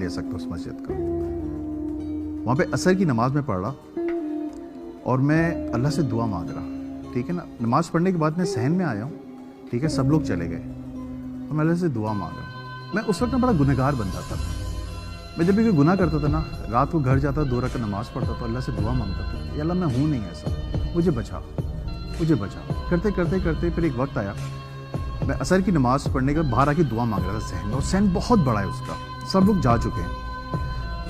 لے سکتا اس مسجد کا. وہاں پہ عصر کی نماز میں پڑھ رہا اور میں اللہ سے دعا مانگ رہا, ٹھیک ہے نا. نماز پڑھنے کے بعد میں صحن میں آیا ہوں, ٹھیک ہے, سب لوگ چلے گئے اور میں اللہ سے دعا مانگ رہا ہوں. میں اس وقت میں بڑا گنہگار بنتا تھا. میں جب بھی کوئی گناہ کرتا تھا نا, رات کو گھر جاتا, 2 رکعت نماز پڑھتا تھا, اللہ سے دعا مانگتا تھا, یا اللہ میں ہوں نہیں ایسا, مجھے بچا, مجھے بچا. کرتے کرتے کرتے پھر ایک وقت آیا, میں عصر کی نماز پڑھنے کے باہر آ کے دعا مانگ رہا تھا صحن میں, اور صحن بہت بڑا ہے اس کا, سب لوگ جا چکے ہیں.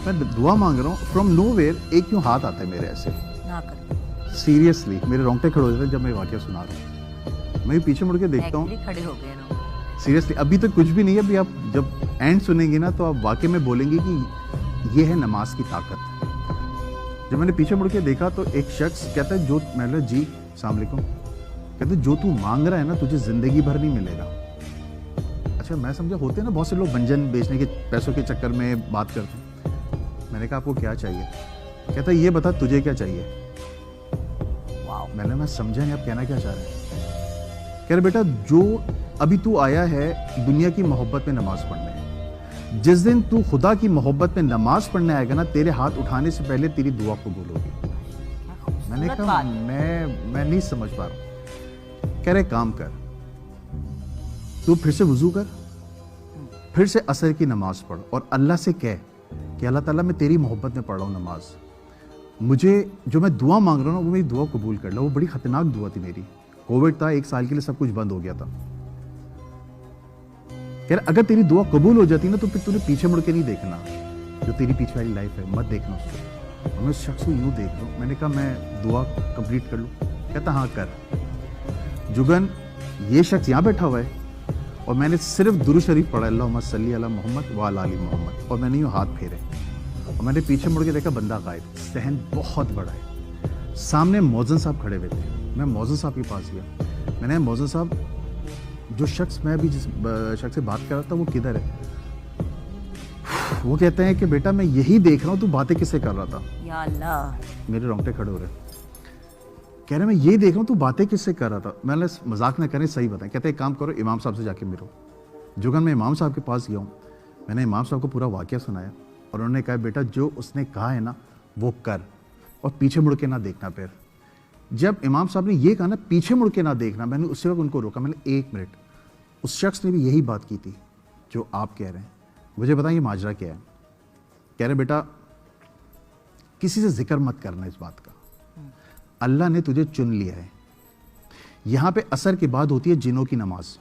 میں دعا مانگ رہا ہوں, فرام نو ویئر ایک یوں ہاتھ آتا ہے میرے ایسے, سیریسلی میرے رونگٹے کھڑے ہو جاتے ہیں جب میں واقعہ سنا رہا ہوں. میں پیچھے مڑ کے دیکھتا ہوں, سیریسلی ابھی تک کچھ بھی نہیں ہے. ابھی آپ جب اینڈ سنیں گے نا تو آپ واقعی میں بولیں گے کہ یہ ہے نماز کی طاقت. جب میں نے پیچھے مڑ کے دیکھا تو ایک شخص کہتا ہے, جو میں نے جی السلام علیکم, کہتے جو تو مانگ رہا ہے نا تجھے زندگی بھر نہیں ملے گا. اچھا میں سمجھا ہوتے ہیں نا بہت سے لوگ بنجن بیچنے کے پیسوں کے چکر میں بات کرتے ہیں. میں نے کہا آپ کو کیا چاہیے؟ کہتا یہ بتا تجھے کیا چاہیے. میں سمجھا نہیں آپ کہنا کیا چاہ رہے ہیں. کہہ رہے بیٹا جو ابھی تو آیا ہے دنیا کی محبت میں نماز پڑھنے, جس دن تو خدا کی محبت میں نماز پڑھنے آئے گا نا, تیرے ہاتھ اٹھانے سے پہلے تیری دعا قبول ہوگی. میں نے کہا میں نہیں سمجھ پا رہا. کہہ رہے کام کر, تو پھر سے وضو کر, پھر سے عصر کی نماز پڑھ, اور اللہ سے کہہ کہ اللہ تعالیٰ میں تیری محبت میں پڑھ رہا ہوں نماز, مجھے جو میں دعا مانگ رہا ہوں وہ میری دعا قبول کر لو. وہ بڑی خطرناک دعا تھی میری, کووڈ تھا, 1 سال کے لیے سب کچھ بند ہو گیا تھا. کہ اگر تیری دعا قبول ہو جاتی نا تو پھر تجھے پیچھے مڑ کے نہیں دیکھنا, جو تیری پیچھے والی لائف ہے مت دیکھنا اس کو. اور میں اس شخص کو یوں دیکھ رہا ہوں. میں نے کہا میں دعا کمپلیٹ کر لوں. کہتا ہاں کر. جگن یہ شخص یہاں بیٹھا ہوا ہے اور میں نے صرف درود شریف پڑھا, اللہم صلی علی محمد وعلی آل محمد, اور میں نے یوں ہاتھ پھیرے اور میں نے پیچھے مڑ کے دیکھا بندہ غائب. صحن بہت بڑا ہے, سامنے مؤذن صاحب کھڑے ہوئے تھے. میں مؤذن صاحب کے پاس گیا, میں نے مؤذن صاحب جو شخص میں ابھی جس شخص سے بات کر رہا تھا وہ کدھر ہے؟ وہ کہتے ہیں کہ بیٹا میں یہی دیکھ رہا ہوں تو باتیں کس سے کر رہا تھا. یا اللہ, میرے رونگٹے کھڑے ہو رہے. کہہ رہے میں یہی دیکھ رہا ہوں تو باتیں کس سے کر رہا تھا. میں نے مذاق نہ کریں, صحیح بتائیں. کہتے ہیں ایک کام کرو, امام صاحب سے جا کے ملو. جگن میں امام صاحب کے پاس گیا ہوں, میں نے امام صاحب کو پورا واقعہ سنایا اور انہوں نے کہا بیٹا جو اس نے کہا ہے نا وہ کر, اور پیچھے مڑ کے نہ دیکھنا. پھر جب امام صاحب نے یہ کہا نا پیچھے مڑ کے نہ دیکھنا, میں نے اسی وقت ان کو روکا. میں نے 1 منٹ, اس شخص نے بھی یہی بات کی تھی جو آپ کہہ رہے ہیں, مجھے بتائیں یہ ماجرا کیا ہے. کہہ رہے بیٹا کسی سے ذکر مت کرنا اس بات کا, اللہ نے تجھے چن لیا ہے. یہاں پہ عصر کے بعد ہوتی ہے جنوں کی نماز.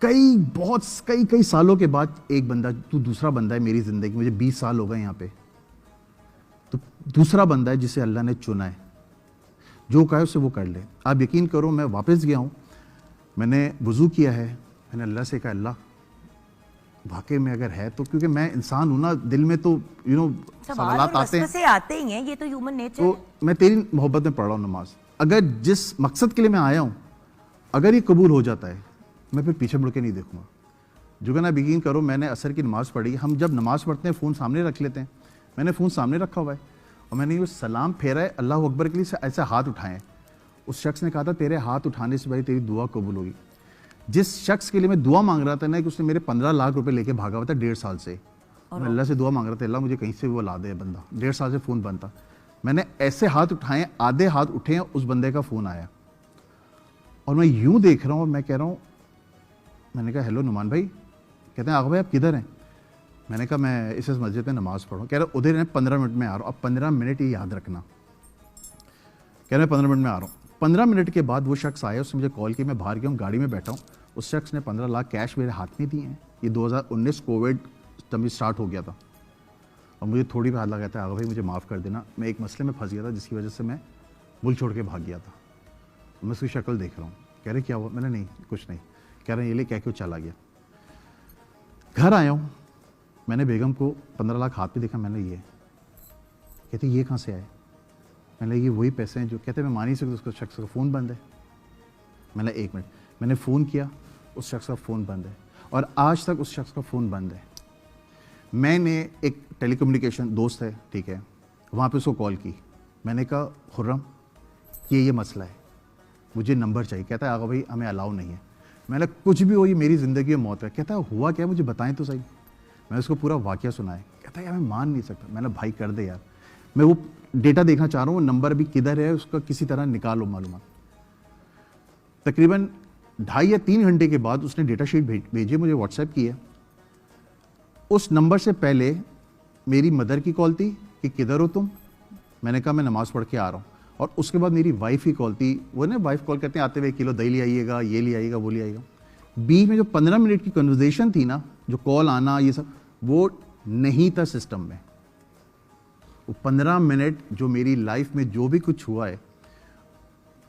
کئی سالوں کے بعد ایک بندہ, تو دوسرا بندہ ہے میری زندگی, مجھے 20 سال ہو گئے یہاں پہ, تو دوسرا بندہ ہے جسے اللہ نے چنا ہے. جو کہا ہے اسے وہ کر لے. آپ یقین کرو میں واپس گیا ہوں, میں نے وضو کیا ہے, میں نے اللہ سے کہا اللہ واقعی میں اگر ہے تو, کیونکہ میں انسان ہوں نا, دل میں تو سوالات آتے ہیں, یہ تو ہیومن نیچر ہے. تو میں تیری محبت میں پڑھ رہا ہوں نماز, اگر جس مقصد کے لیے میں آیا ہوں اگر یہ قبول ہو جاتا ہے میں پھر پیچھے مڑ کے نہیں دیکھوں گا. جو کہ نا یقین کرو میں نے عصر کی نماز پڑھی. ہم جب نماز پڑھتے ہیں فون سامنے رکھ لیتے ہیں, میں نے فون سامنے رکھا ہوا ہے اور میں نے یہ سلام پھیرا ہے اللہ اکبر کے لیے, ایسے ہاتھ اٹھائے ہیں. اس شخص نے کہا تھا تیرے ہاتھ اٹھانے سے بھائی تیری دعا قبول ہوگی. جس شخص کے لیے میں دعا مانگ رہا تھا نا کہ اس نے میرے 15 لاکھ روپے لے کے بھاگا ہوا تھا 1.5 سال سے, میں اللہ سے دعا مانگ رہا تھا اللہ مجھے کہیں سے وہ لا دے بندہ. 1.5 سال سے فون بند تھا. میں نے ایسے ہاتھ اٹھائے, آدھے ہاتھ اٹھے ہیں, اس بندے کا فون آیا اور میں یوں دیکھ رہا ہوں اور میں کہہ رہا ہوں, میں نے کہا ہیلو نعمان بھائی. کہتے ہیں آغا بھائی آپ کدھر ہیں؟ میں نے کہا میں اس مسجد میں نماز پڑھوں. کہہ رہا ادھر ہیں 15 منٹ میں آ رہا ہوں. اب 15 منٹ یہ یاد رکھنا. کہہ رہے 15 منٹ میں آ رہا ہوں. 15 منٹ کے بعد وہ شخص آیا, اس نے مجھے کال کی, میں باہر گیا ہوں, گاڑی میں بیٹھا ہوں. اس شخص نے 15 لاکھ کیش میرے ہاتھ میں دیے ہیں. یہ 2019 کووڈ تب اسٹارٹ ہو گیا تھا اور مجھے تھوڑی بھی ہاتھ لگا تھا آغا بھائی مجھے معاف کر دینا, میں ایک مسئلے میں پھنس گیا تھا جس کی وجہ سے میں ملک چھوڑ کے بھاگ گیا تھا. میں اس کی شکل دیکھ رہا ہوں. کہہ رہے کیا ہوا؟ میں نے نہیں کچھ نہیں. کہہ رہے ہیں یہ لے کہہ کے چلا گیا. گھر آیا ہوں, میں نے بیگم کو 15 لاکھ ہاتھ میں دیکھا. میں نے یہ کہتے یہ کہاں سے آئے؟ میں نے یہ وہی پیسے ہیں جو کہتے میں مان نہیں سکتا, اس کا شخص کا فون بند ہے. میں نے 1 منٹ, میں نے فون کیا, اس شخص کا فون بند ہے اور آج تک اس شخص کا فون بند ہے. میں نے ایک ٹیلی کمیونیکیشن دوست ہے, ٹھیک ہے, وہاں پہ اس کو کال کی. میں نے کہا خرم یہ مسئلہ ہے, مجھے نمبر چاہیے. کہتا ہے آغا بھائی ہمیں الاؤ نہیں ہے. میں نے کچھ بھی ہو یہ میری زندگی میں موت ہے. کہتا ہے ہوا کیا مجھے بتائیں تو صحیح. میں اس کو پورا واقعہ سنایا, کہتا ہے یار میں مان نہیں سکتا. میں نے بھائی کر دے یار, میں وہ ڈیٹا دیکھنا چاہ رہا ہوں, وہ نمبر بھی کدھر ہے اس کا کسی طرح نکالو معلومات. تقریباً 2.5 یا 3 گھنٹے کے بعد اس نے ڈیٹا شیٹ بھیجے مجھے, واٹس ایپ کیا. اس نمبر سے پہلے میری مدر کی کال تھی کہ کدھر ہو تم, میں نے کہا میں نماز پڑھ کے آ رہا ہوں. اور اس کے بعد میری وائف کی کال تھی, وہ نا وائف کال کرتے ہیں آتے ہوئے 1 کلو دہی لے آئیے گا, یہ لے آئیے گا, وہ لے آئیے گا. بیچ میں جو 15 منٹ کی کنورزیشن تھی نا, جو کال آنا یہ سب, وہ نہیں تھا سسٹم میں. وہ 15 منٹ جو میری لائف میں جو بھی کچھ ہوا ہے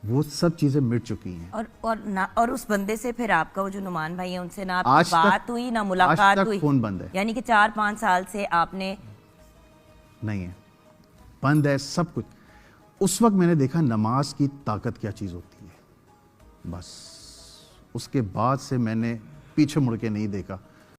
وہ سب چیزیں مٹ چکی ہیں. اور اس بندے سے پھر آپ کا وہ جو نعمان بھائی ہیں ان سے نہ آج تک بات ہوئی نہ ملاقات ہوئی, فون بند ہے. یعنی کہ 4-5 سال سے آپ نے نہیں ہے, بند ہے سب کچھ. اس وقت میں نے دیکھا نماز کی طاقت کیا چیز ہوتی ہے. بس اس کے بعد سے میں نے پیچھے مڑ کے نہیں دیکھا.